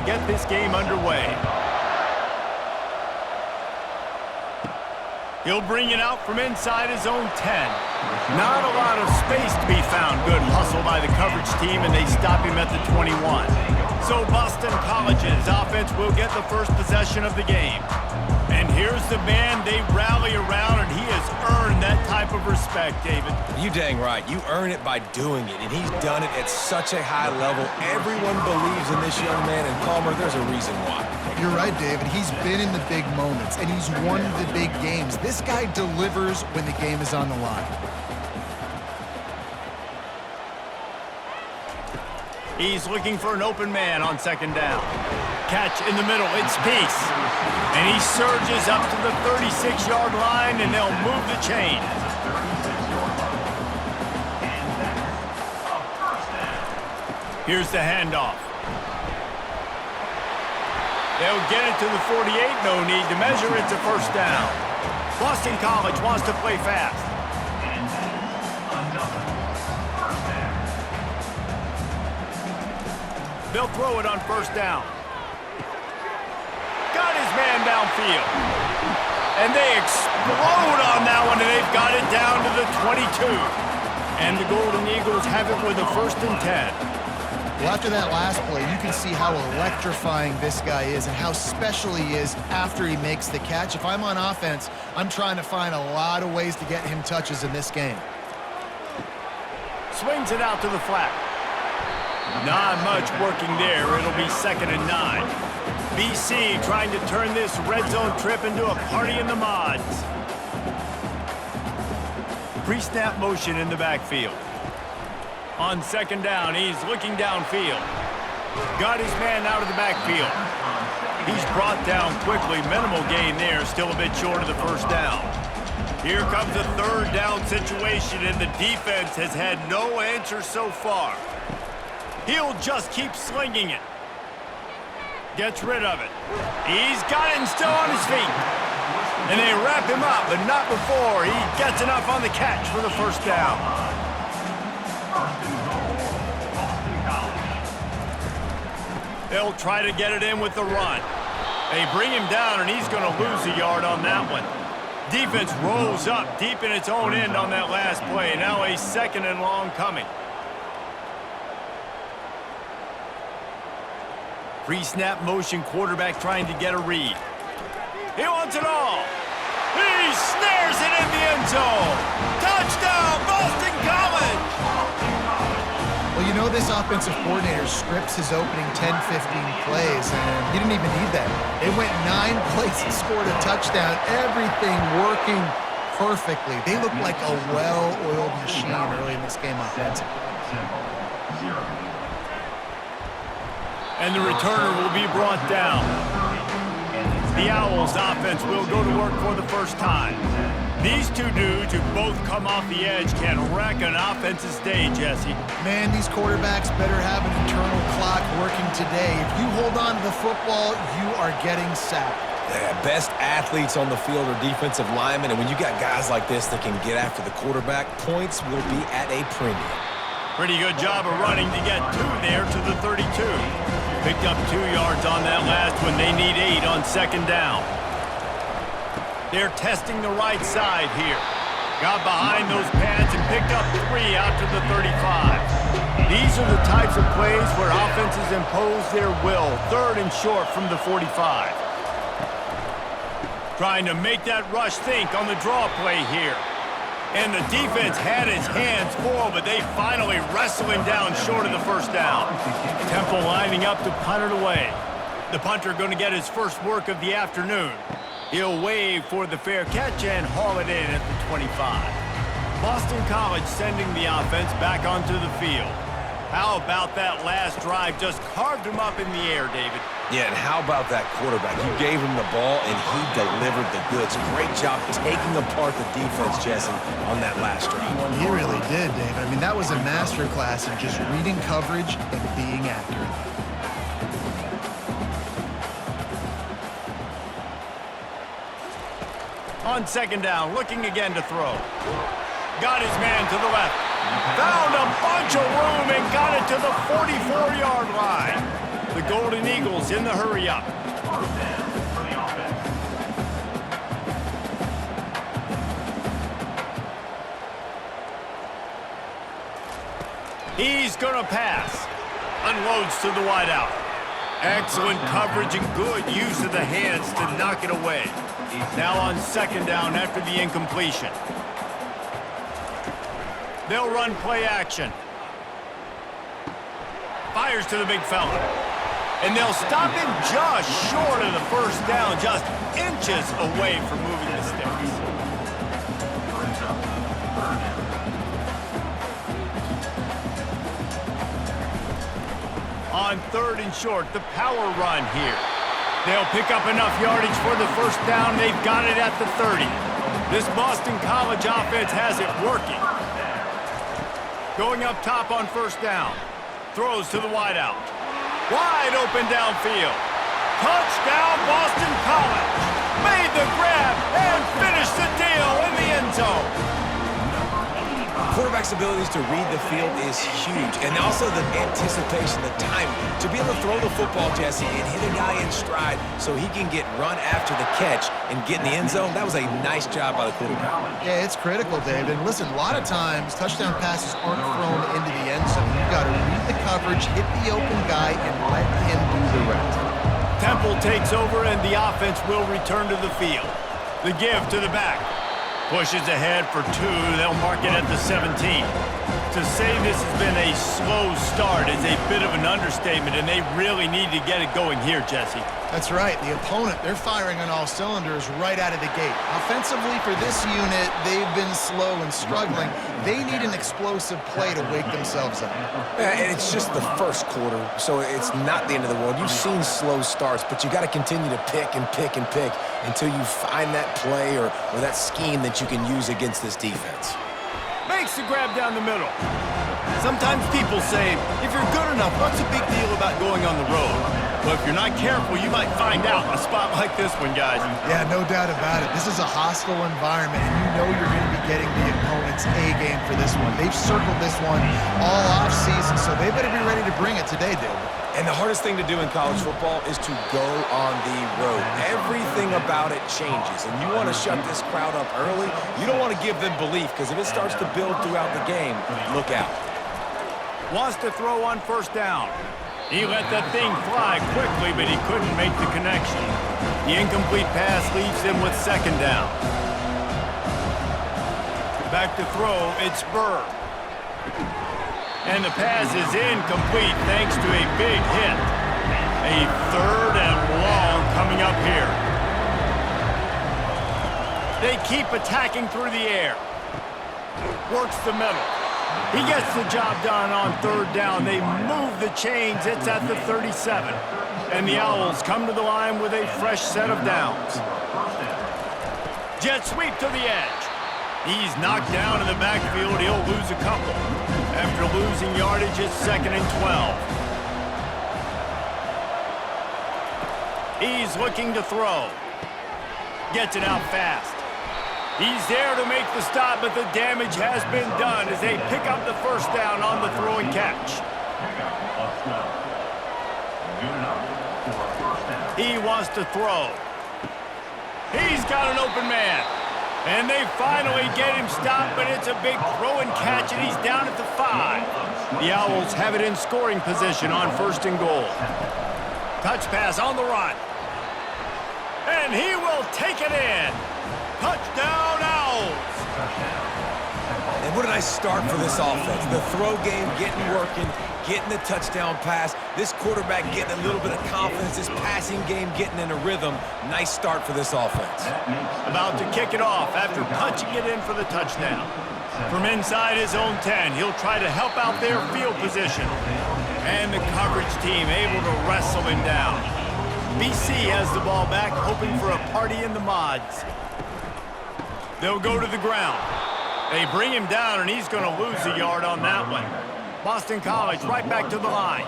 get this game underway. He'll bring it out from inside his own 10. Not a lot of space to be found. Good hustle by the coverage team, and they stop him at the 21. So Boston College's offense will get the first possession of the game. And here's the man they rally around, and he has earned that type of respect, David. You dang right. You earn it by doing it, and he's done it at such a high level. Everyone believes in this young man, and Palmer, there's a reason why. You're right, David. He's been in the big moments, and he's won the big games. This guy delivers when the game is on the line. He's looking for an open man on second down. Catch in the middle, it's Peace. And he surges up to the 36-yard line, and they'll move the chain. Here's the handoff. They'll get it to the 48, no need to measure, it's a first down. Boston College wants to play fast. They'll throw it on first down. Got his man downfield. And they explode on that one, and they've got it down to the 22. And the Golden Eagles have it with a 1st and 10. Well, after that last play, you can see how electrifying this guy is and how special he is after he makes the catch. If I'm on offense, I'm trying to find a lot of ways to get him touches in this game. Swings it out to the flat. Not much working there. It'll be 2nd and 9. BC trying to turn this red zone trip into a party in the mods. Pre-snap motion in the backfield. On 2nd down, he's looking downfield. Got his man out of the backfield. He's brought down quickly. Minimal gain there, still a bit short of the first down. Here comes a 3rd down situation, and the defense has had no answer so far. He'll just keep slinging it. Gets rid of it. He's got it and still on his feet. And they wrap him up, but not before he gets enough on the catch for the first down. They'll try to get it in with the run. They bring him down, and he's going to lose a yard on that one. Defense rolls up deep in its own end on that last play. Now a 2nd and long coming. Pre-snap motion, quarterback trying to get a read. He wants it all. He snares it in the end zone. Touchdown, Boston College! Well, you know this offensive coordinator scripts his opening 10, 15 plays, and he didn't even need that. They went 9 plays and scored a touchdown. Everything working perfectly. They look like a well-oiled machine early in this game offensively. And the returner will be brought down. The Owls offense will go to work for the first time. These two dudes who both come off the edge can wreck an offense's day, Jesse. Man, these quarterbacks better have an internal clock working today. If you hold on to the football, you are getting sacked. Yeah, best athletes on the field are defensive linemen, and when you got guys like this that can get after the quarterback, points will be at a premium. Pretty good job of running to get 2 there to the 32. Picked up 2 yards on that last one. They need 8 on 2nd down. They're testing the right side here. Got behind those pads and picked up 3 out to the 35. These are the types of plays where offenses impose their will. 3rd and short from the 45. Trying to make that rush think on the draw play here. And the defense had his hands full, but they finally wrestle him down short of the first down. Temple lining up to punt it away. The punter going to get his first work of the afternoon. He'll wave for the fair catch and haul it in at the 25. Boston College sending the offense back onto the field. How about that last drive? Just carved him up in the air, David. Yeah, and how about that quarterback? You gave him the ball, and he delivered the goods. Great job taking apart the defense, Jesse, on that last drive. He really did, Dave. I mean, that was a masterclass in just reading coverage and being accurate. On 2nd down, looking again to throw. Got his man to the left. Found a bunch of room and got it to the 44-yard line. The Golden Eagles in the hurry-up. He's going to pass. Unloads to the wideout. Excellent coverage and good use of the hands to knock it away. Now on second down after the incompletion. They'll run play action. Fires to the big fella. And they'll stop him just short of the first down, just inches away from moving the sticks. On third and short, the power run here. They'll pick up enough yardage for the first down. They've got it at the 30. This Boston College offense has it working. Going up top on first down. Throws to the wideout. Wide open downfield. Touchdown, Boston College. Made the grab and finished the deal in the end zone. Quarterback's abilities to read the field is huge, and also the anticipation, the timing. To be able to throw the football, Jesse, and hit a guy in stride so he can get run after the catch and get in the end zone, that was a nice job by the quarterback. Yeah, it's critical, Dave. And listen, a lot of times, touchdown passes aren't thrown into the end zone. You've got to read the coverage, hit the open guy, and let him do the rest. Temple takes over, and the offense will return to the field. The give to the back. Pushes ahead for 2. They'll mark it at the 17. To say this has been a slow start is a bit of an understatement, and they really need to get it going here, Jesse. That's right. The opponent, they're firing on all cylinders right out of the gate. Offensively, for this unit, they've been slow and struggling. They need an explosive play to wake themselves up. And it's just the first quarter, so it's not the end of the world. You've seen slow starts, but you got to continue to pick and pick and pick until you find that play or that scheme that you can use against this defense. Makes the grab down the middle. Sometimes people say, if you're good enough, what's the big deal about going on the road? Well, if you're not careful, you might find out in a spot like this one, guys. Yeah, no doubt about it. This is a hostile environment, and you know you're going to be getting the opponent's A game for this one. They've circled this one all offseason, so they better be ready to bring it today, David. And the hardest thing to do in college football is to go on the road. Everything about it changes, and you want to shut this crowd up early. You don't want to give them belief, because if it starts to build throughout the game, look out. Wants to throw on first down. He let that thing fly quickly, but he couldn't make the connection. The incomplete pass leaves him with second down. Back to throw, it's Burr. And the pass is incomplete thanks to a big hit. A third and long coming up here. They keep attacking through the air. Works the middle. He gets the job done on third down. They move the chains. It's at the 37. And the Owls come to the line with a fresh set of downs. Jet sweep to the edge. He's knocked down in the backfield. He'll lose a couple. After losing yardage, it's 2nd and 12. He's looking to throw. Gets it out fast. He's there to make the stop, but the damage has been done as they pick up the first down on the throw and catch. He wants to throw. He's got an open man. And they finally get him stopped, but it's a big throw and catch, and he's down at the 5. The Owls have it in scoring position on 1st and goal. Touch pass on the run. And he will take it in. Touchdown, Owls! And what a nice start for this offense. The throw game getting working, getting the touchdown pass. This quarterback getting a little bit of confidence. This passing game getting in a rhythm. Nice start for this offense. About to kick it off after punching it in for the touchdown. From inside his own 10, he'll try to help out their field position. And the coverage team able to wrestle him down. BC has the ball back, hoping for a party in the mods. They'll go to the ground. They bring him down, and he's going to lose a yard on that one. Boston College right back to the line.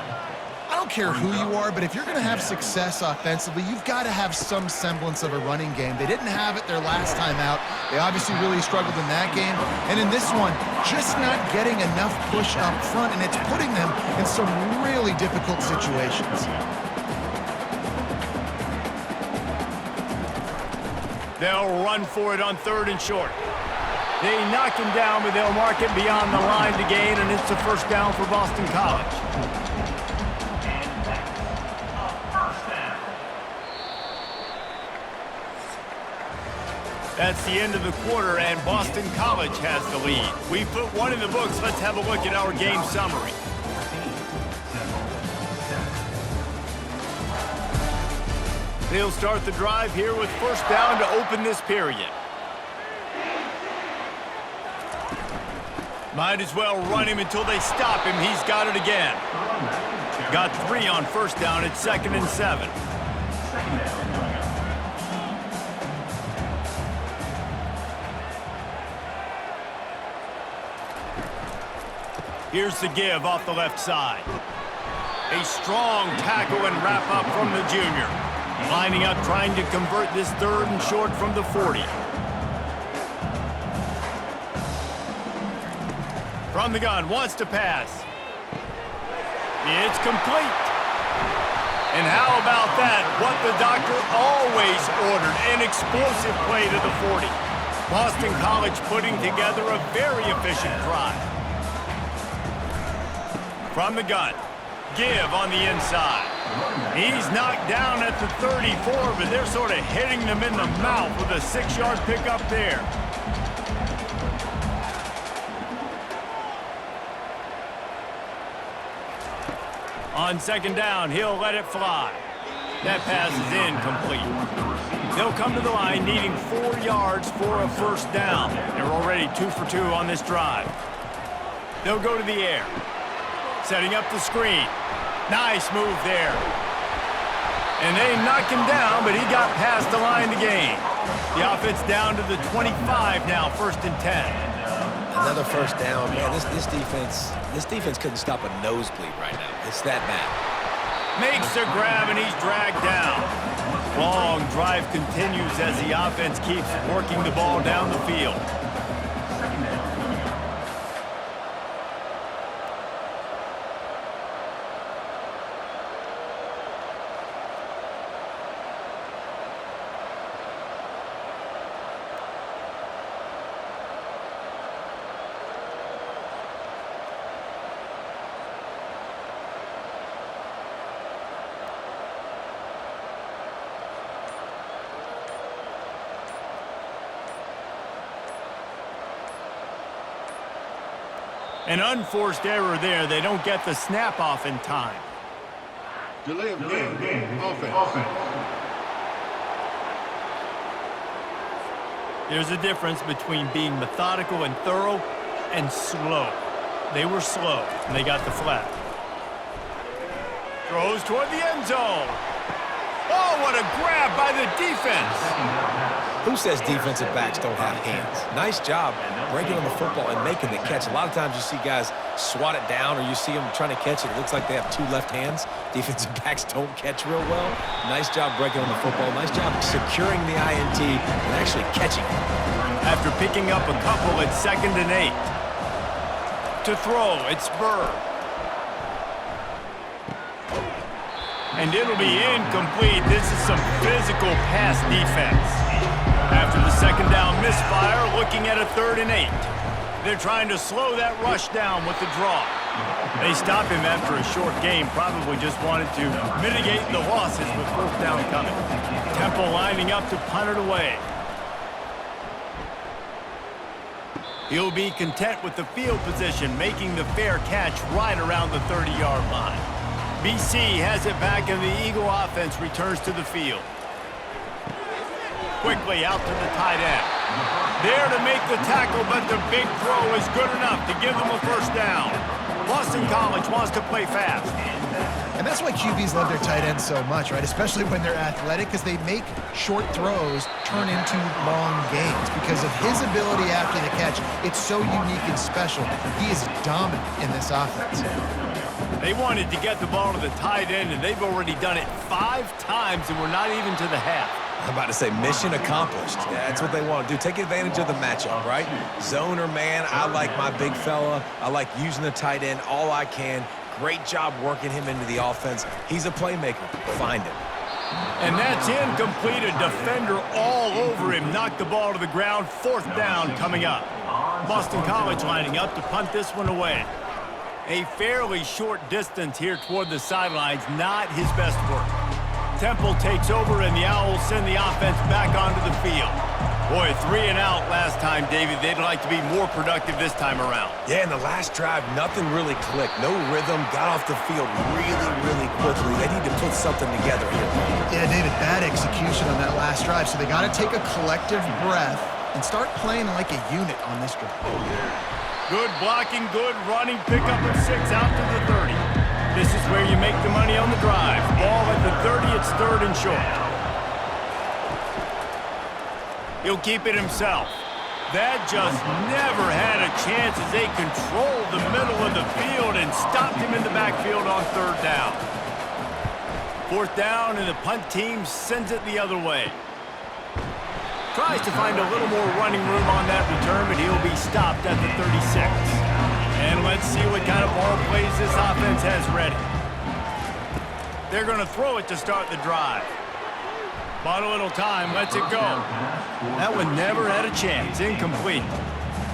I don't care who you are, but if you're going to have success offensively, you've got to have some semblance of a running game. They didn't have it their last time out. They obviously really struggled in that game. And in this one, just not getting enough push up front, and it's putting them in some really difficult situations. They'll run for it on 3rd and short. They knock him down, but they'll mark it beyond the line to gain, and it's a first down for Boston College. That's the end of the quarter, and Boston College has the lead. We've put one in the books. Let's have a look at our game summary. They'll start the drive here with first down to open this period. Might as well run him until they stop him. He's got it again. Got 3 on first down at 2nd and 7. Here's the give off the left side. A strong tackle and wrap up from the junior. Lining up, trying to convert this 3rd and short from the 40. From the gun, wants to pass. It's complete. And how about that? What the doctor always ordered, an explosive play to the 40. Boston College putting together a very efficient drive. From the gun, give on the inside. He's knocked down at the 34, but they're sort of hitting them in the mouth with a 6-yard pickup there. On 2nd down, he'll let it fly. That pass is incomplete. They'll come to the line needing 4 yards for a first down. They're already 2 for 2 on this drive. They'll go to the air. Setting up the screen. Nice move there. And they knock him down, but he got past the line to gain. The offense down to the 25 now, 1st and 10. Another first down, man. This defense couldn't stop a nosebleed right now. It's that bad. Makes a grab, and he's dragged down. Long drive continues as the offense keeps working the ball down the field. An unforced error there. They don't get the snap off in time. Delay of game. Offense. There's a difference between being methodical and thorough and slow. They were slow, and they got the flag. Throws toward the end zone. Oh, what a grab by the defense. Who says defensive backs don't have hands? Nice job breaking on the football and making the catch. A lot of times you see guys swat it down or you see them trying to catch it. It looks like they have 2 left hands. Defensive backs don't catch real well. Nice job breaking on the football. Nice job securing the INT and actually catching it. After picking up a couple at 2nd and 8. To throw, it's Burr. And it'll be incomplete. This is some physical pass defense. After the 2nd down misfire, looking at a 3rd and 8. They're trying to slow that rush down with the draw. They stop him after a short game, probably just wanted to mitigate the losses with 4th down coming. Temple lining up to punt it away. He'll be content with the field position, making the fair catch right around the 30-yard line. BC has it back, and the Eagle offense returns to the field. Quickly out to the tight end. There to make the tackle, but the big throw is good enough to give them a first down. Boston College wants to play fast. And that's why QBs love their tight ends so much, right? Especially when they're athletic, because they make short throws turn into long gains. Because of his ability after the catch, it's so unique and special. He is dominant in this offense. They wanted to get the ball to the tight end, and they've already done it 5 times, and we're not even to the half. I'm about to say mission accomplished. That's what they want to do. Take advantage of the matchup, right? Zone or man, I like my big fella. I like using the tight end all I can. Great job working him into the offense. He's a playmaker. Find him. And that's incomplete. A defender all over him. Knocked the ball to the ground. 4th down coming up. Boston College lining up to punt this one away. A fairly short distance here toward the sidelines. Not his best work. Temple takes over, and the Owls send the offense back onto the field. Boy, 3 and out last time, David. They'd like to be more productive this time around. Yeah, in the last drive, nothing really clicked. No rhythm, got off the field really quickly. They need to put something together here. Yeah, David, bad execution on that last drive, so they got to take a collective breath and start playing like a unit on this drive. Good blocking, good running, pickup of 6 out to the 30. This is where you make the money on the drive. Ball at the 30, it's 3rd and short. He'll keep it himself. That just never had a chance as they controlled the middle of the field and stopped him in the backfield on 3rd down. 4th down, and the punt team sends it the other way. Tries to find a little more running room on that return, but he'll be stopped at the 36. And let's see what kind of ball plays this offense has ready. They're going to throw it to start the drive. Bought a little time, lets it go. That one never had a chance, incomplete.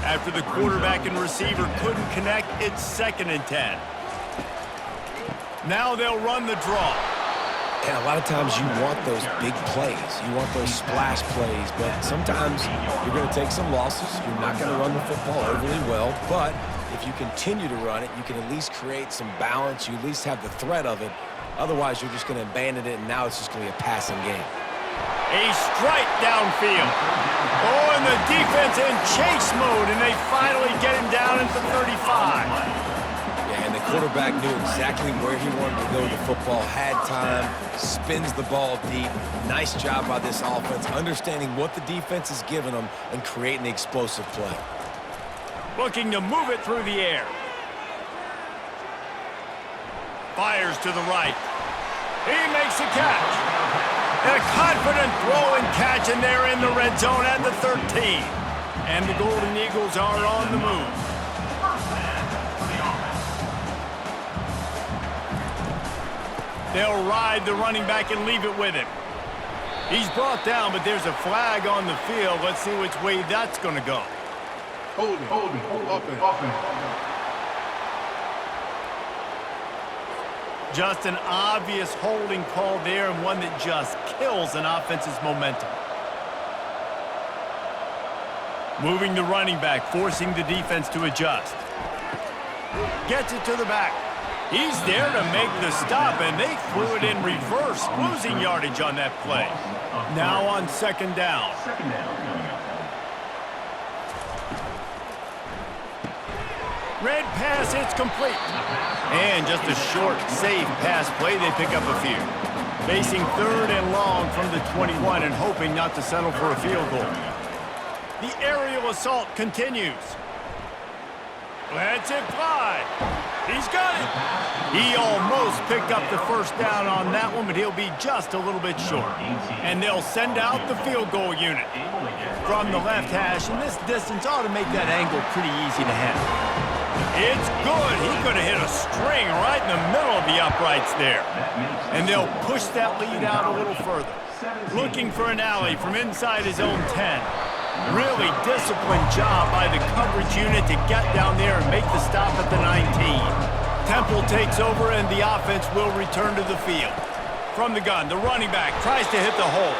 After the quarterback and receiver couldn't connect, it's 2nd and 10. Now they'll run the draw. And a lot of times you want those big plays. You want those splash plays, but sometimes you're going to take some losses. You're not going to run the football overly well, but if you continue to run it, you can at least create some balance. You at least have the threat of it. Otherwise, you're just going to abandon it, and now it's just going to be a passing game. A strike downfield. Oh, and the defense in chase mode, and they finally get him down at the 35. Yeah, and the quarterback knew exactly where he wanted to go with the football, had time, spins the ball deep. Nice job by this offense, understanding what the defense is giving them and creating the explosive play. Looking to move it through the air. Fires to the right. He makes a catch. And a confident throw and catch, and they're in the red zone at the 13. And the Golden Eagles are on the move. They'll ride the running back and leave it with him. He's brought down, but there's a flag on the field. Let's see which way that's going to go. Holding, offense. Just an obvious holding call there, and one that just kills an offense's momentum. Moving the running back, forcing the defense to adjust. Gets it to the back. He's there to make the stop, and they threw it in reverse, losing yardage on that play. Now on 2nd down. Red pass, it's complete. And just a short, safe pass play, they pick up a few. Facing 3rd and long from the 21 and hoping not to settle for a field goal. The aerial assault continues. Lets it fly. He's got it. He almost picked up the 1st down on that one, but he'll be just a little bit short. And they'll send out the field goal unit. From the left hash, and this distance ought to make that angle pretty easy to handle. It's good. He could have hit a string right in the middle of the uprights there. And they'll push that lead out a little further. Looking for an alley from inside his own 10. Really disciplined job by the coverage unit to get down there and make the stop at the 19. Temple takes over, and the offense will return to the field. From the gun, the running back tries to hit the hole.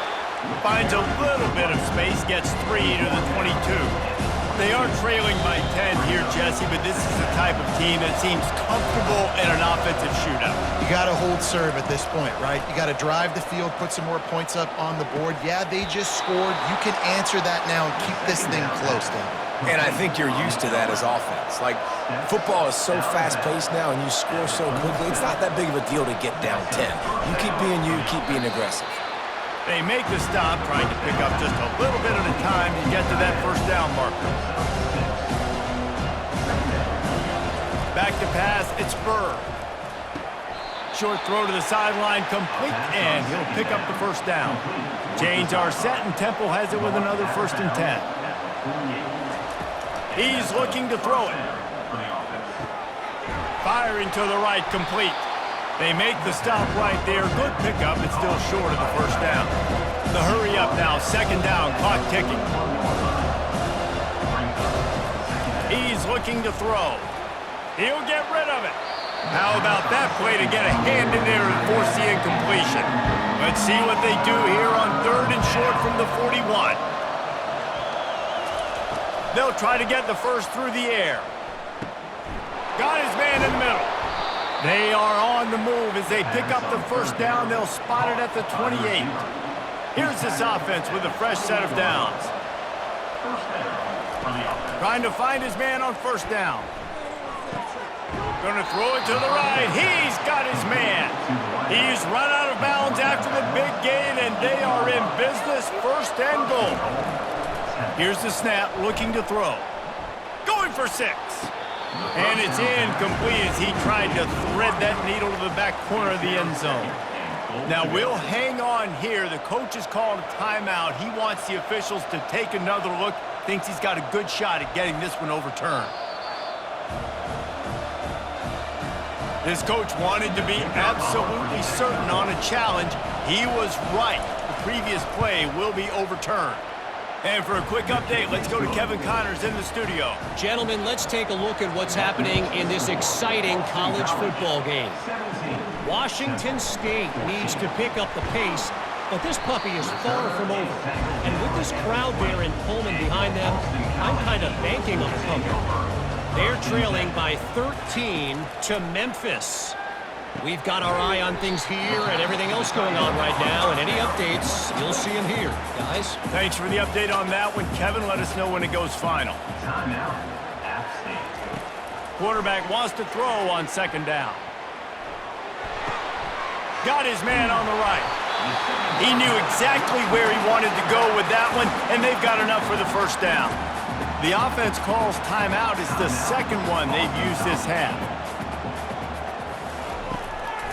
Finds a little bit of space, gets 3 to the 22. They are trailing by 10 here, Jesse, but this is the type of team that seems comfortable in an offensive shootout. You got to hold serve at this point, right? You got to drive the field, put some more points up on the board. Yeah, they just scored. You can answer that now and keep this thing close, Dave. And I think you're used to that as offense. Like, football is so fast-paced now, and you score so quickly, it's not that big of a deal to get down 10. You keep being aggressive. They make the stop, trying to pick up just a little bit at a time to get to that 1st down marker. Back to pass, it's Burr. Short throw to the sideline, complete, and he'll pick up the 1st down. Chains are set, and Temple has it with another 1st and 10. He's looking to throw it. Firing to the right, complete. They make the stop right there. Good pickup, but still short of the first down. The hurry up now, second down, clock ticking. He's looking to throw. He'll get rid of it. How about that play to get a hand in there and force the incompletion? Let's see what they do here on 3rd and short from the 41. They'll try to get the first through the air. Got his man in the middle. They are on the move as they pick up the first down. They'll spot it at the 28. Here's this offense with a fresh set of downs. Trying to find his man on first down. Going to throw it to the right. He's got his man. He's run out of bounds after the big gain, and they are in business, 1st and goal. Here's the snap, looking to throw. Going for 6. And it's incomplete as he tried to thread that needle to the back corner of the end zone. Now, we'll hang on here. The coach has called a timeout. He wants the officials to take another look. Thinks he's got a good shot at getting this one overturned. This coach wanted to be absolutely certain on a challenge. He was right. The previous play will be overturned. And for a quick update, let's go to Kevin Connors in the studio. Gentlemen, let's take a look at what's happening in this exciting college football game. Washington State needs to pick up the pace, but this puppy is far from over. And with this crowd there in Pullman behind them, I'm kind of banking on a comeback. They're trailing by 13 to Memphis. We've got our eye on things here and everything else going on right now, and any updates, you'll see them here, guys. Thanks for the update on that one, Kevin. Let us know when it goes final. Quarterback wants to throw on 2nd down. Got his man on the right. He knew exactly where he wanted to go with that one, and they've got enough for the first down. The offense calls timeout. It's the second one they've used this half.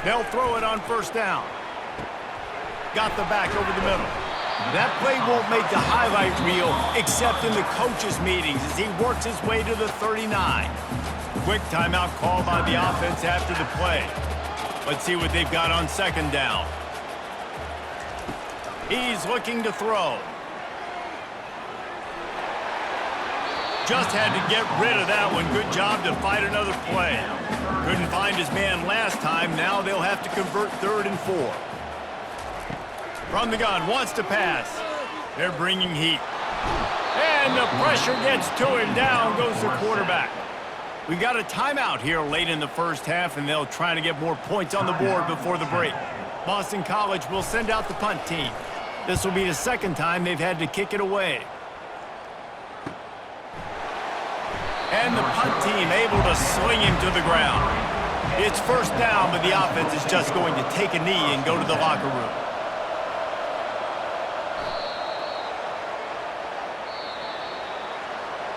They'll throw it on 1st down. Got the back over the middle. That play won't make the highlight reel except in the coaches' meetings as he works his way to the 39. Quick timeout call by the offense after the play. Let's see what they've got on 2nd down. He's looking to throw. Just had to get rid of that one. Good job to fight another play. Couldn't find his man last time. Now they'll have to convert 3rd and 4. From the gun, wants to pass. They're bringing heat. And the pressure gets to him. Down goes the quarterback. We got a timeout here late in the first half, and they'll try to get more points on the board before the break. Boston College will send out the punt team. This will be the second time they've had to kick it away. And the punt team able to sling him to the ground. It's 1st down, but the offense is just going to take a knee and go to the locker room.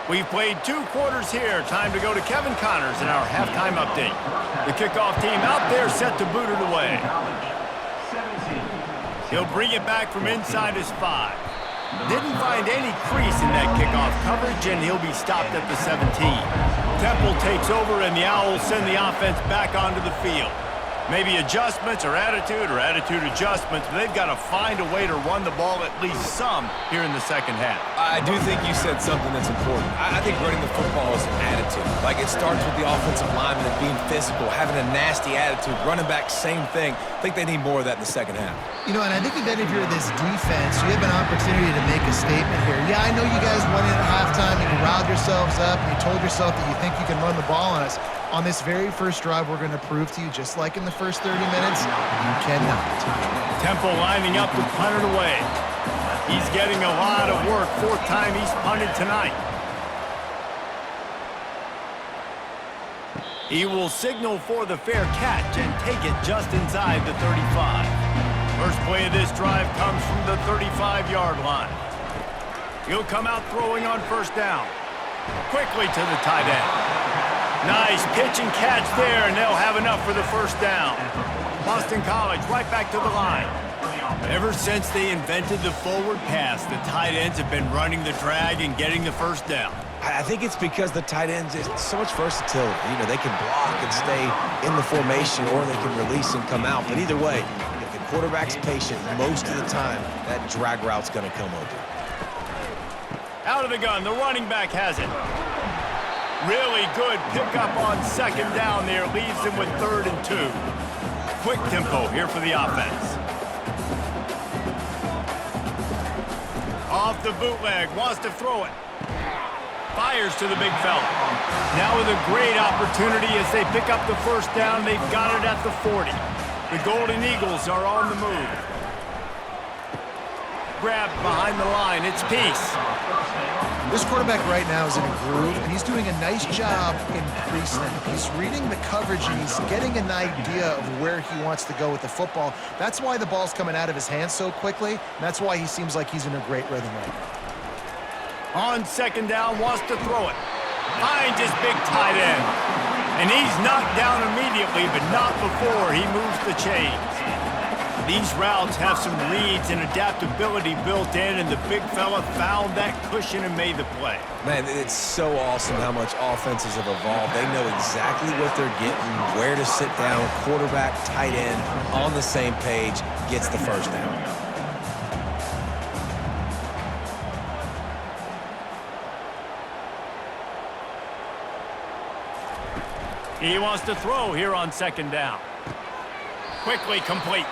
We've played 2 quarters here. Time to go to Kevin Connors in our halftime update. The kickoff team out there set to boot it away. He'll bring it back from inside his 5. Didn't find any crease in that kickoff coverage, and he'll be stopped at the 17. Temple takes over, and the Owls send the offense back onto the field. Maybe adjustments or attitude adjustments, but they've got to find a way to run the ball at least some here in the second half. I do think you said something that's important. I think running the football is an attitude. Like, it starts with the offensive lineman and being physical, having a nasty attitude. Running back, same thing. I think they need more of that in the second half. You know, and I think that if you're this defense, you have an opportunity to make a statement here. Yeah, I know you guys went in at halftime and you riled yourselves up and you told yourself that you think you can run the ball on us. On this very first drive, we're going to prove to you, just like in the first 30 minutes, you cannot. Temple lining up to punt it away. He's getting a lot of work. 4th time he's punted tonight. He will signal for the fair catch and take it just inside the 35. First play of this drive comes from the 35-yard line. He'll come out throwing on 1st down. Quickly to the tight end. Nice pitch and catch there, and they'll have enough for the 1st down. Boston College right back to the line. Ever since they invented the forward pass, the tight ends have been running the drag and getting the 1st down. I think it's because the tight ends is so much versatility. You know, they can block and stay in the formation, or they can release and come out. But either way, if the quarterback's patient, most of the time, that drag route's going to come open. Out of the gun, the running back has it. Really good pickup on second down there. Leaves him with 3rd and 2. Quick tempo here for the offense. Off the bootleg, wants to throw it. Fires to the big fella. Now with a great opportunity as they pick up the first down. They've got it at the 40. The Golden Eagles are on the move. Grabbed behind the line. It's Peace. This quarterback right now is in a groove, and he's doing a nice job in pre-snap. He's reading the coverage, and he's getting an idea of where he wants to go with the football. That's why the ball's coming out of his hands so quickly, and that's why he seems like he's in a great rhythm right now. On second down, wants to throw it. Finds his big tight end. And he's knocked down immediately, but not before he moves the chains. These routes have some reads and adaptability built in, and the big fella found that cushion and made the play. Man, it's so awesome how much offenses have evolved. They know exactly what they're getting, where to sit down. Quarterback, tight end, on the same page, gets the first down. He wants to throw here on second down. Quickly complete.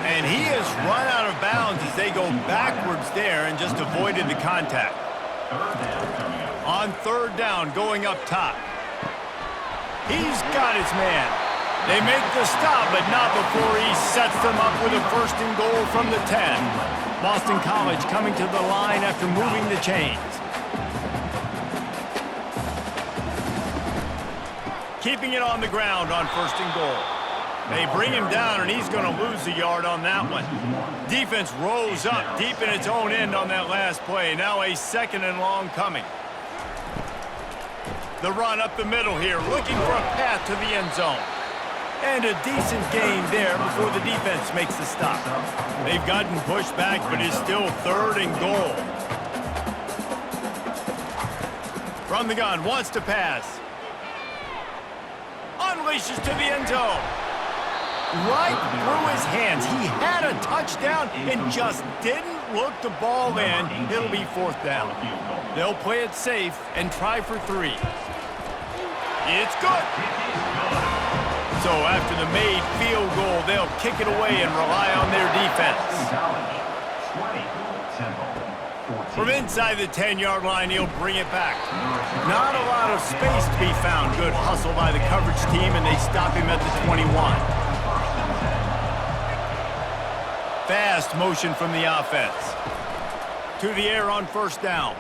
And he has run out of bounds as they go backwards there and just avoided the contact. On third down, going up top. He's got his man. They make the stop, but not before he sets them up with a 1st and goal from the 10. Boston College coming to the line after moving the chains. Keeping it on the ground on 1st and goal. They bring him down, and he's going to lose a yard on that one. Defense rolls up deep in its own end on that last play. Now a 2nd and long coming. The run up the middle here, looking for a path to the end zone. And a decent gain there before the defense makes the stop. They've gotten pushed back, but it's still 3rd and goal. From the gun, wants to pass. Unleashes to the end zone. Right through his hands. He had a touchdown and just didn't look the ball in. It'll be 4th down. They'll play it safe and try for 3. It's good. So after the made field goal, they'll kick it away and rely on their defense. From inside the 10-yard line, he'll bring it back. Not a lot of space to be found. Good hustle by the coverage team, and they stop him at the 21. Fast motion from the offense. To the air on 1st down.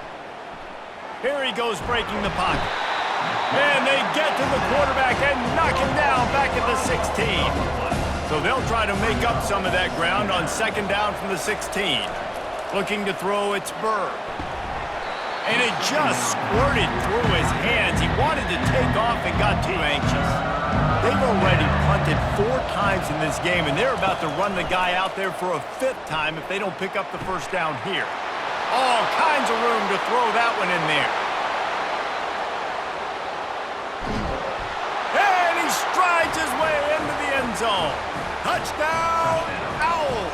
Here he goes breaking the pocket. And they get to the quarterback and knock him down back at the 16. So they'll try to make up some of that ground on 2nd down from the 16. Looking to throw, it's Bird. And it just squirted through his hands. He wanted to take off and got too anxious. They've already punted 4 times in this game, and they're about to run the guy out there for a 5th time if they don't pick up the 1st down here. All kinds of room to throw that one in there. And he strides his way into the end zone. Touchdown, Owls!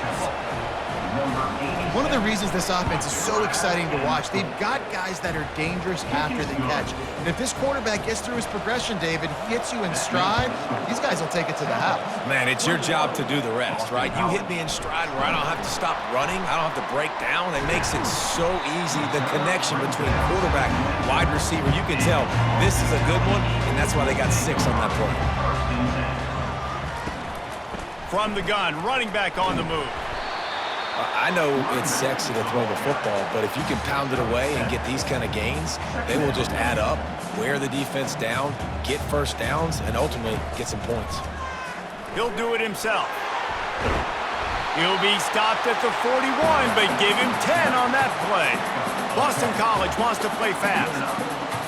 One of the reasons this offense is so exciting to watch, they've got guys that are dangerous after the catch. And if this quarterback gets through his progression, David, hits you in stride, these guys will take it to the house. Man, it's your job to do the rest, right? You hit me in stride where I don't have to stop running. I don't have to break down. It makes it so easy. The connection between quarterback, wide receiver, you can tell this is a good one, and that's why they got 6 on that play. From the gun, running back on the move. I know it's sexy to throw the football, but if you can pound it away and get these kind of gains, they will just add up, wear the defense down, get 1st downs, and ultimately get some points. He'll do it himself. He'll be stopped at the 41, but give him 10 on that play. Boston College wants to play fast.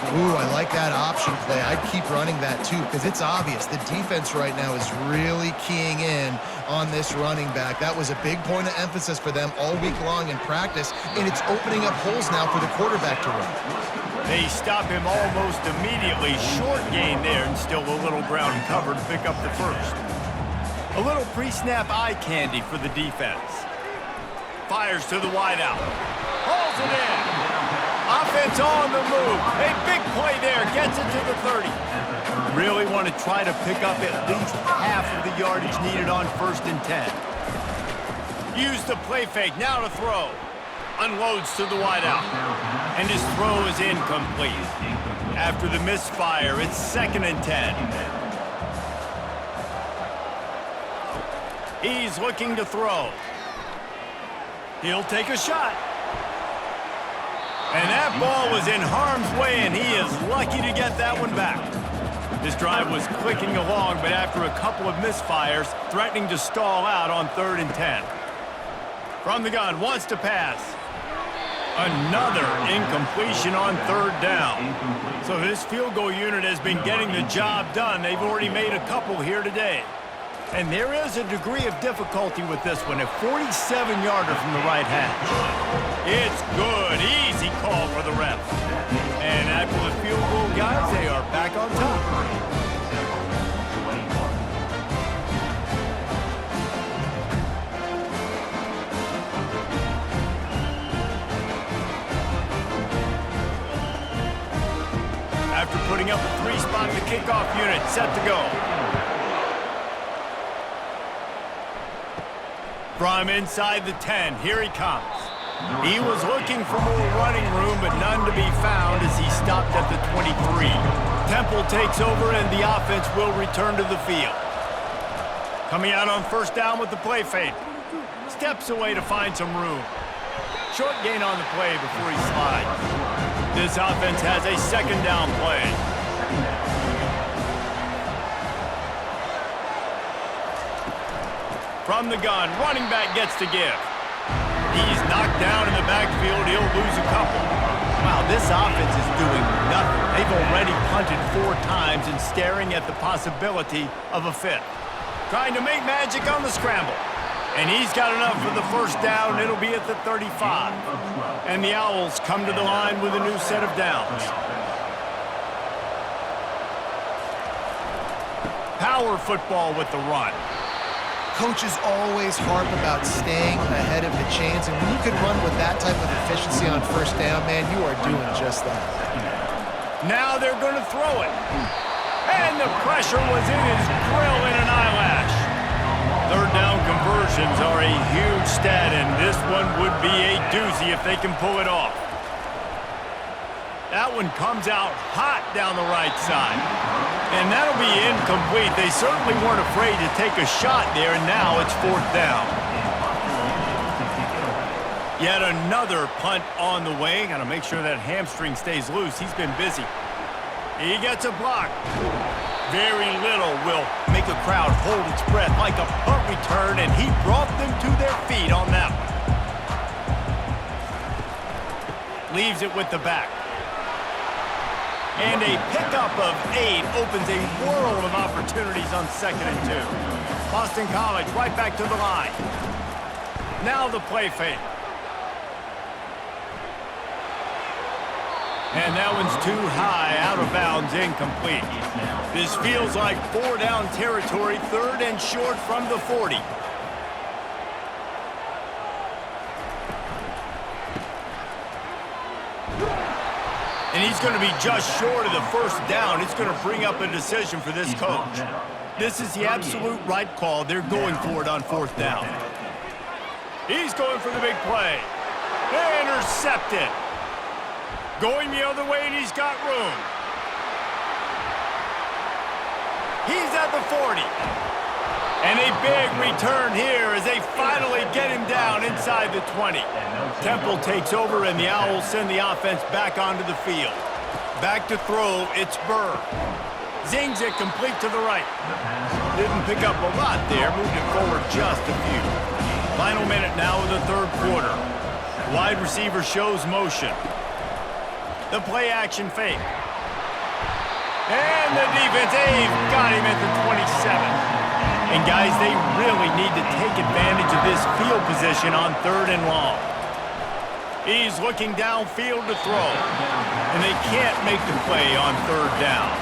Ooh, I like that option play. I'd keep running that too, because it's obvious the defense right now is really keying in on this running back. That was a big point of emphasis for them all week long in practice, and it's opening up holes now for the quarterback to run. They stop him almost immediately. Short gain there and still a little ground cover to pick up the first. A little pre-snap eye candy for the defense. Fires to the wideout. Hauls it in. Offense on the move. A big play there. Gets it to the 30. Really want to try to pick up at least half of the yardage needed on 1st and 10. Use the play fake. Now to throw. Unloads to the wideout. And his throw is incomplete. After the misfire, it's 2nd and 10. He's looking to throw. He'll take a shot. And that ball was in harm's way, and he is lucky to get that one back. This drive was clicking along, but after a couple of misfires, threatening to stall out on 3rd and 10. From the gun, wants to pass. Another incompletion on 3rd down. So this field goal unit has been getting the job done. They've already made a couple here today. And there is a degree of difficulty with this one, a 47-yarder from the right hash. It's good, easy call for the refs. And after the field goal, guys, they are back on top. After putting up a 3-spot, the kickoff unit set to go. From inside the 10, here he comes. He was looking for more running room, but none to be found as he stopped at the 23. Temple takes over, and the offense will return to the field. Coming out on 1st down with the play fake. Steps away to find some room. Short gain on the play before he slides. This offense has a 2nd down play. From the gun, running back gets to give. He's knocked down in the backfield. He'll lose a couple. Wow, this offense is doing nothing. They've already punted 4 times and staring at the possibility of a 5th. Trying to make magic on the scramble. And he's got enough for the 1st down. It'll be at the 35. And the Owls come to the line with a new set of downs. Power football with the run. Coaches always harp about staying ahead of the chains, and when you can run with that type of efficiency on 1st down, man, you are doing just that. Now they're going to throw it. And the pressure was in his grill in an eyelash. 3rd down conversions are a huge stat, and this one would be a doozy if they can pull it off. That one comes out hot down the right side. And that'll be incomplete. They certainly weren't afraid to take a shot there, and now it's 4th down. Yet another punt on the way. Got to make sure that hamstring stays loose. He's been busy. He gets a block. Very little will make a crowd hold its breath like a punt return, and he brought them to their feet on that one. Leaves it with the back. And a pickup of 8 opens a world of opportunities on 2nd and 2. Boston College right back to the line. Now the play fake. And that one's too high, out of bounds, incomplete. This feels like 4-down territory, 3rd and short from the 40. And he's going to be just short of the 1st down. It's going to bring up a decision for this coach. This is the absolute right call. They're going for it on 4th down. He's going for the big play. Intercepted. Going the other way, and he's got room. He's at the 40. And a big return here as they finally get him down inside the 20. Temple takes over, and the Owls send the offense back onto the field. Back to throw, it's Burr. Zings it complete to the right. Didn't pick up a lot there, moved it forward just a few. Final minute now of the 3rd quarter. Wide receiver shows motion. The play action fake. And the defense, they've got him at the 27. And guys, they really need to take advantage of this field position on 3rd and long. He's looking downfield to throw. And they can't make the play on third down.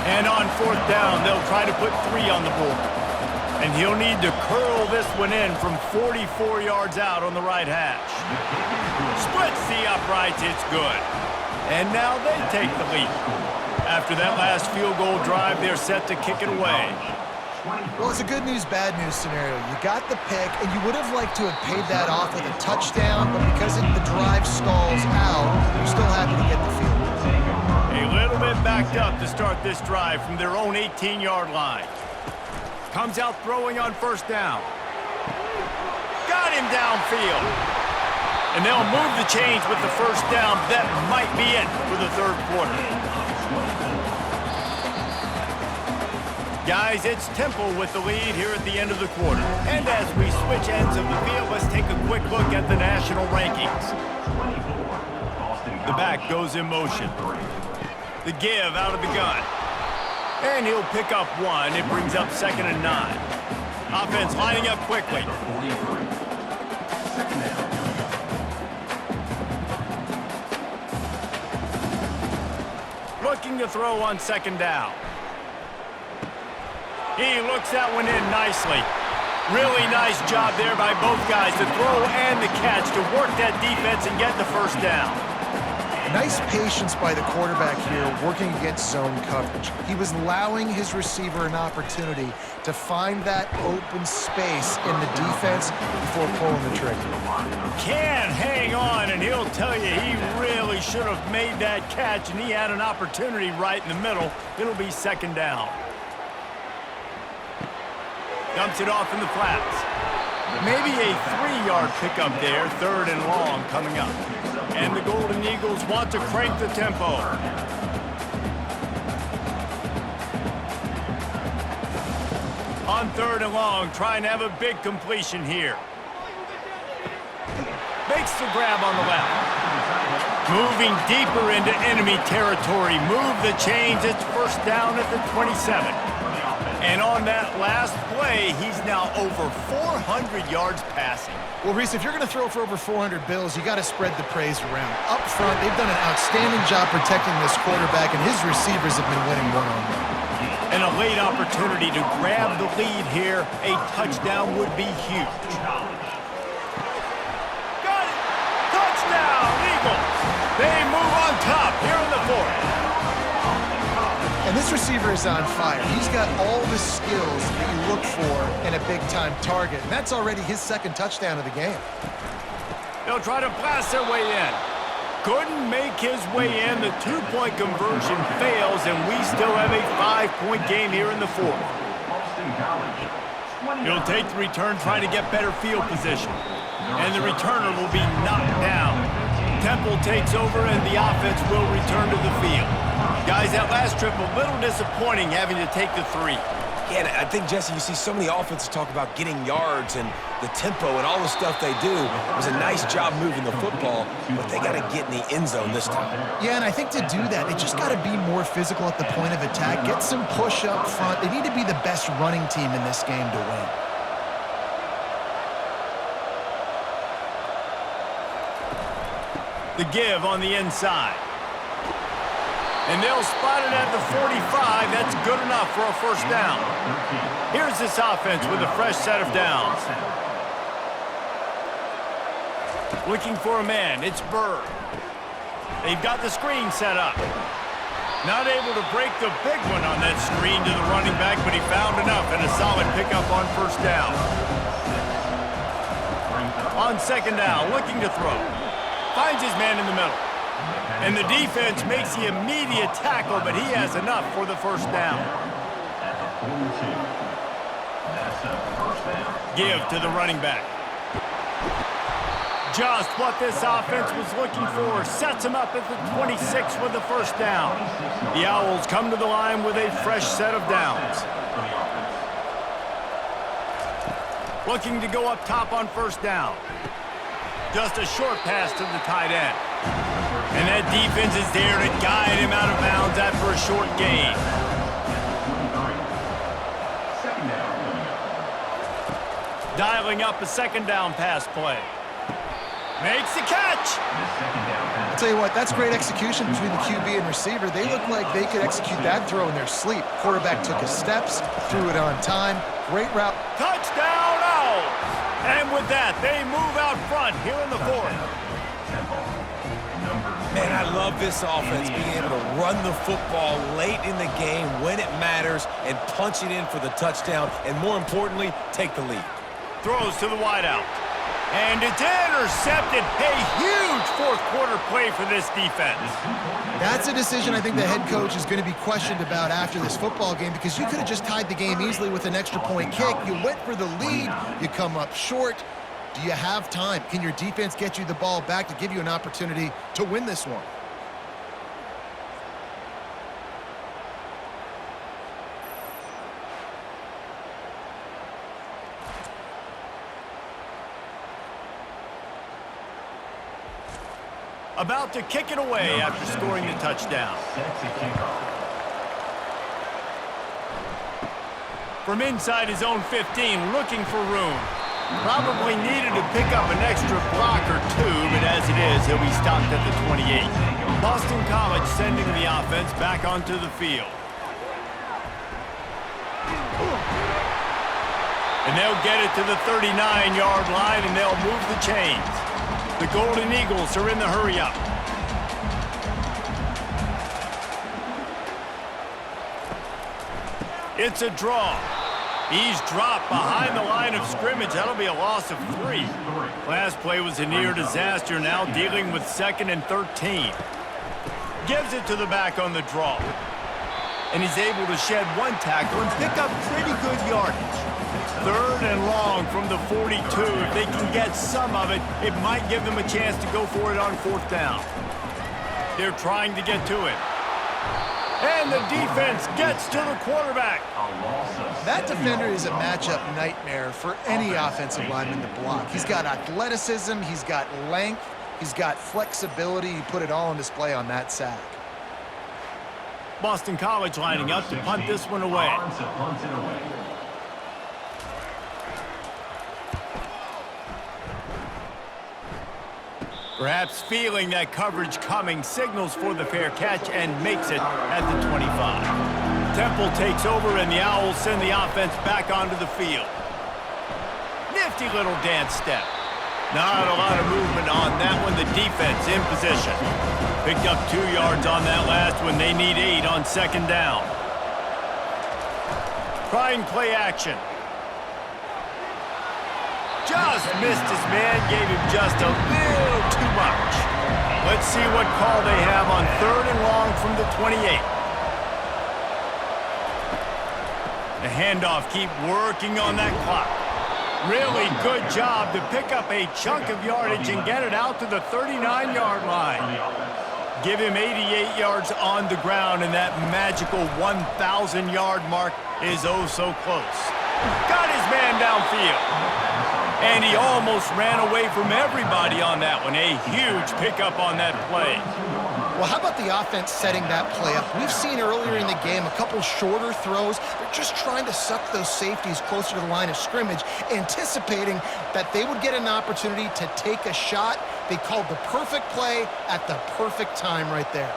And on fourth down, they'll try to put 3 on the board. And he'll need to curl this one in from 44 yards out on the right hash. Splits the uprights, it's good. And now they take the lead. After that last field goal drive, they're set to kick it away. Well, it's a good news, bad news scenario. You got the pick, and you would have liked to have paid that off with a touchdown, but because the drive stalls out, you're still happy to get the field goal. A little bit backed up to start this drive from their own 18-yard line. Comes out throwing on first down. Got him downfield. And they'll move the chains with the first down. That might be it for the third quarter. Guys, it's Temple with the lead here at the end of the quarter. And as we switch ends of the field, let's take a quick look at the national rankings. The back goes in motion. The give out of the gun. And he'll pick up 1. It brings up 2nd and 9. Offense lining up quickly. Looking to throw on 2nd down. He looks that one in nicely. Really nice job there by both guys to throw and the catch to work that defense and get the first down. Nice patience by the quarterback here working against zone coverage. He was allowing his receiver an opportunity to find that open space in the defense before pulling the trigger. Can hang on, and he'll tell you he really should have made that catch, and he had an opportunity right in the middle. It'll be 2nd down. Dumps it off in the flats. Maybe a 3-yard pickup there, 3rd and long coming up. And the Golden Eagles want to crank the tempo. On 3rd and long, trying to have a big completion here. Makes the grab on the left. Moving deeper into enemy territory. Move the chains. It's first down at the 27. And on that last play, he's now over 400 yards passing. Well, Reese, if you're going to throw for over 400 bills, you got to spread the praise around. Up front, they've done an outstanding job protecting this quarterback, and his receivers have been winning one-on-one. And a late opportunity to grab the lead here. A touchdown would be huge. Got it! Touchdown, Eagles! They move on top here in the 4th. And this receiver is on fire. He's got all the skills that you look for in a big-time target. And that's already his 2nd touchdown of the game. They'll try to blast their way in. Couldn't make his way in. The 2-point conversion fails, and we still have a 5-point game here in the 4th. He'll take the return, trying to get better field position. And the returner will be knocked down. Temple takes over, and the offense will return to the field. Guys, that last trip, a little disappointing having to take the 3. Yeah, and I think, Jesse, you see so many offenses talk about getting yards and the tempo and all the stuff they do. It was a nice job moving the football, but they got to get in the end zone this time. Yeah, and I think to do that, they just got to be more physical at the point of attack, get some push up front. They need to be the best running team in this game to win. The give on the inside. And they'll spot it at the 45. That's good enough for a first down. Here's this offense with a fresh set of downs. Looking for a man. It's Bird. They've got the screen set up. Not able to break the big one on that screen to the running back, but he found enough and a solid pickup on first down. On 2nd down, looking to throw. Finds his man in the middle. And the defense makes the immediate tackle, but he has enough for the first down. Give to the running back. Just what this offense was looking for. Sets him up at the 26 with the first down. The Owls come to the line with a fresh set of downs. Looking to go up top on first down. Just a short pass to the tight end. And that defense is there to guide him out of bounds after a short gain. Dialing up a 2nd down pass play. Makes the catch. I'll tell you what, that's great execution between the QB and receiver. They look like they could execute that throw in their sleep. Quarterback took his steps, threw it on time. Great route. Touchdown, Owls! And with that, they move out front here in the fourth. Man, I love this offense being able to run the football late in the game when it matters and punch it in for the touchdown, and more importantly, take the lead. Throws to the wideout. And it's intercepted. A huge fourth quarter play for this defense. That's a decision I think the head coach is going to be questioned about after this football game, because you could have just tied the game easily with an extra point kick. You went for the lead. You come up short. Do you have time? Can your defense get you the ball back to give you an opportunity to win this one? About to kick it away after scoring the touchdown. From inside his own 15, looking for room. Probably needed to pick up an extra block or two, but as it is, he'll be stopped at the 28. Boston College sending the offense back onto the field. And they'll get it to the 39-yard line, and they'll move the chains. The Golden Eagles are in the hurry-up. It's a draw. He's dropped behind the line of scrimmage. That'll be a loss of 3. Last play was a near disaster, now dealing with 2nd and 13. Gives it to the back on the draw. And he's able to shed one tackle and pick up pretty good yardage. 3rd and long from the 42. If they can get some of it, it might give them a chance to go for it on 4th down. They're trying to get to it. And the defense gets to the quarterback. That defender is a matchup nightmare for any offensive lineman to block. He's got athleticism, he's got length, he's got flexibility. He put it all on display on that sack. Boston College lining up to punt this one away. Perhaps feeling that coverage coming, signals for the fair catch and makes it at the 25. Temple takes over and the Owls send the offense back onto the field. Nifty little dance step. Not a lot of movement on that one. The defense in position. Picked up 2 yards on that last one. They need 8 on 2nd down. Trying play action. Just missed his man, gave him just a little too much. Let's see what call they have on 3rd and long from the 28. The handoff, keep working on that clock. Really good job to pick up a chunk of yardage and get it out to the 39-yard line. Give him 88 yards on the ground, and that magical 1,000-yard mark is oh so close. Got his man downfield. And he almost ran away from everybody on that one. A huge pickup on that play. Well, how about the offense setting that play up? We've seen earlier in the game a couple shorter throws. They're just trying to suck those safeties closer to the line of scrimmage, anticipating that they would get an opportunity to take a shot. They called the perfect play at the perfect time right there.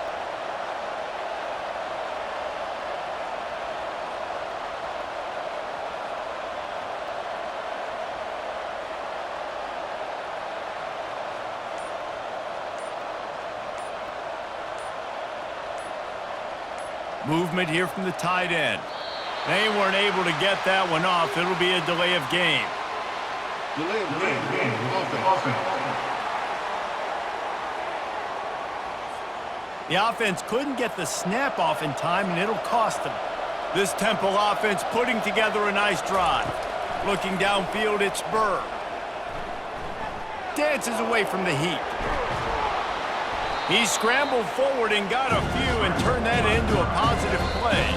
Movement here from the tight end. They weren't able to get that one off. It'll be a delay of game. Delay of game. Offense. The offense couldn't get the snap off in time, and it'll cost them. This Temple offense putting together a nice drive. Looking downfield, it's Burr. Dances away from the heat. He scrambled forward and got a few and turned that into a positive play.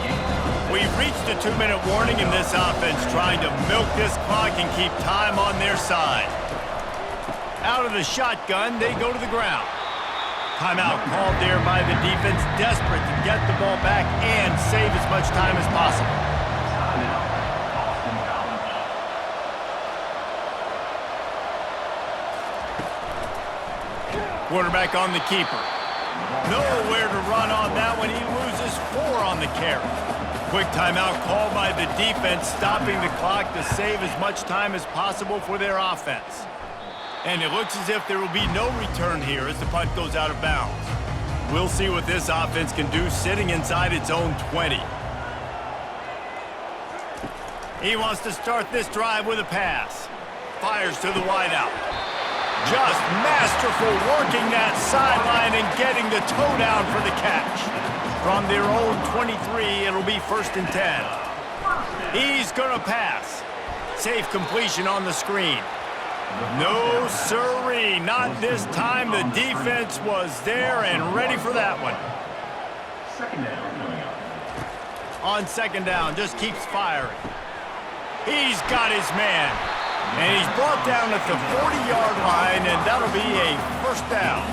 We've reached a 2-minute warning in this offense, trying to milk this clock and keep time on their side. Out of the shotgun, they go to the ground. Timeout called there by the defense, desperate to get the ball back and save as much time as possible. Quarterback on the keeper. Nowhere to run on that one. He loses 4 on the carry. Quick timeout called by the defense, stopping the clock to save as much time as possible for their offense. And it looks as if there will be no return here as the punt goes out of bounds. We'll see what this offense can do sitting inside its own 20. He wants to start this drive with a pass. Fires to the wideout. Just masterful working that sideline and getting the toe down for the catch. From their own 23, it'll be 1st and 10. He's gonna pass. Safe completion on the screen. No sirree, not this time. The defense was there and ready for that one. On 2nd down, just keeps firing. He's got his man. And he's brought down at the 40-yard line, and that'll be a 1st down.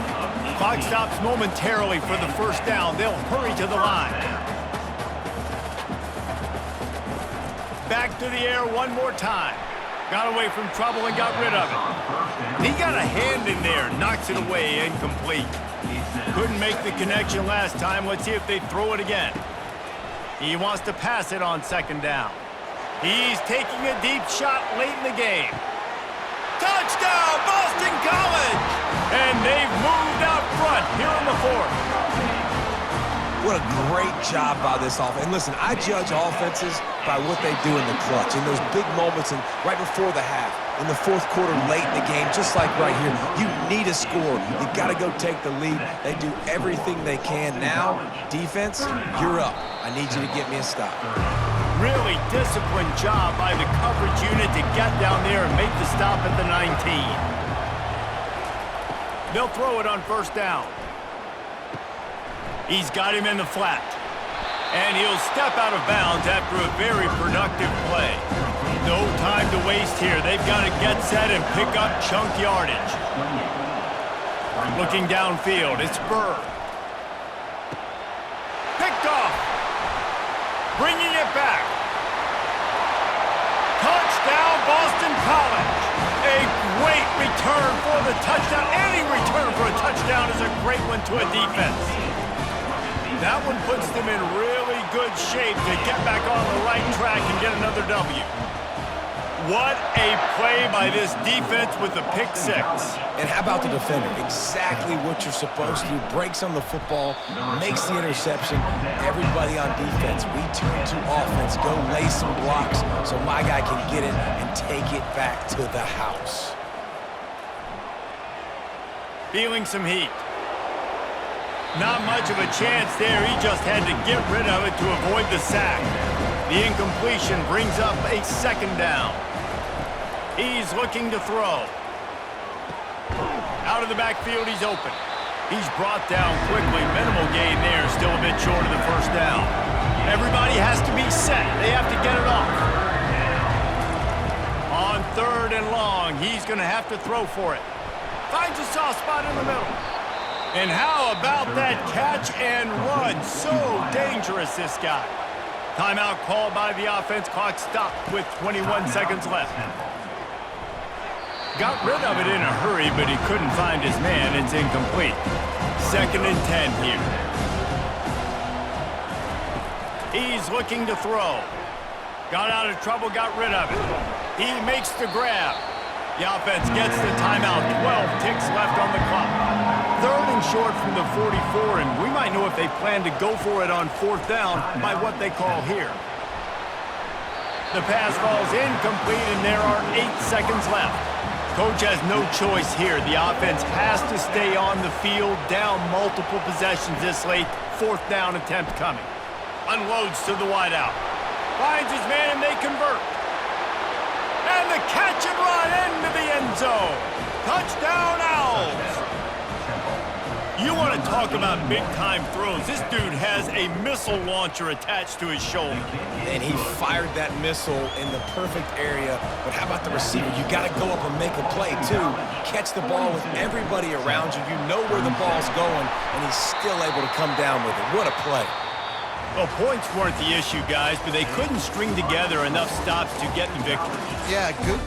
Clock stops momentarily for the 1st down. They'll hurry to the line. Back to the air one more time. Got away from trouble and got rid of it. He got a hand in there, knocks it away, incomplete. Couldn't make the connection last time. Let's see if they throw it again. He wants to pass it on 2nd down. He's taking a deep shot late in the game. Touchdown, Boston College! And they've moved out front here in the 4th. What a great job by this offense. And listen, I judge offenses by what they do in the clutch, in those big moments and right before the half, in the 4th quarter, late in the game, just like right here. You need a score. You got to go take the lead. They do everything they can. Now, defense, you're up. I need you to get me a stop. Really disciplined job by the coverage unit to get down there and make the stop at the 19. They'll throw it on 1st down. He's got him in the flat. And he'll step out of bounds after a very productive play. No time to waste here. They've got to get set and pick up chunk yardage. Looking downfield, it's Burr. Picked off. Bringing it back. Touchdown, Boston College. A great return for the touchdown. Any return for a touchdown is a great one to a defense. That one puts them in really good shape to get back on the right track and get another W. What a play by this defense with the pick 6. And how about the defender? Exactly what you're supposed to do. Breaks on the football, makes the interception. Everybody on defense, we turn to offense. Go lay some blocks so my guy can get it and take it back to the house. Feeling some heat. Not much of a chance there. He just had to get rid of it to avoid the sack. The incompletion brings up a 2nd down. He's looking to throw. Out of the backfield, he's open. He's brought down quickly. Minimal gain there. Still a bit short of the 1st down. Everybody has to be set. They have to get it off. On 3rd and long, he's going to have to throw for it. Finds a soft spot in the middle. And how about that catch and run? So dangerous, this guy. Timeout called by the offense. Clock stopped with 21 seconds left. Got rid of it in a hurry, but he couldn't find his man. It's incomplete. 2nd and 10 here. He's looking to throw. Got out of trouble, got rid of it. He makes the grab. The offense gets the timeout. 12 ticks left on the clock. 3rd and short from the 44, and we might know if they plan to go for it on 4th down by what they call here. The pass falls incomplete, and there are 8 seconds left. Coach has no choice here. The offense has to stay on the field, down multiple possessions this late. 4th down attempt coming. Unloads to the wideout. Finds his man, and they convert. And the catch and run into the end zone. Touchdown, Owls. You want to talk about big-time throws. This dude has a missile launcher attached to his shoulder. And he fired that missile in the perfect area. But how about the receiver? You got to go up and make a play, too. Catch the ball with everybody around you. You know where the ball's going, and he's still able to come down with it. What a play. Well, points weren't the issue, guys, but they couldn't string together enough stops to get the victory. Yeah, good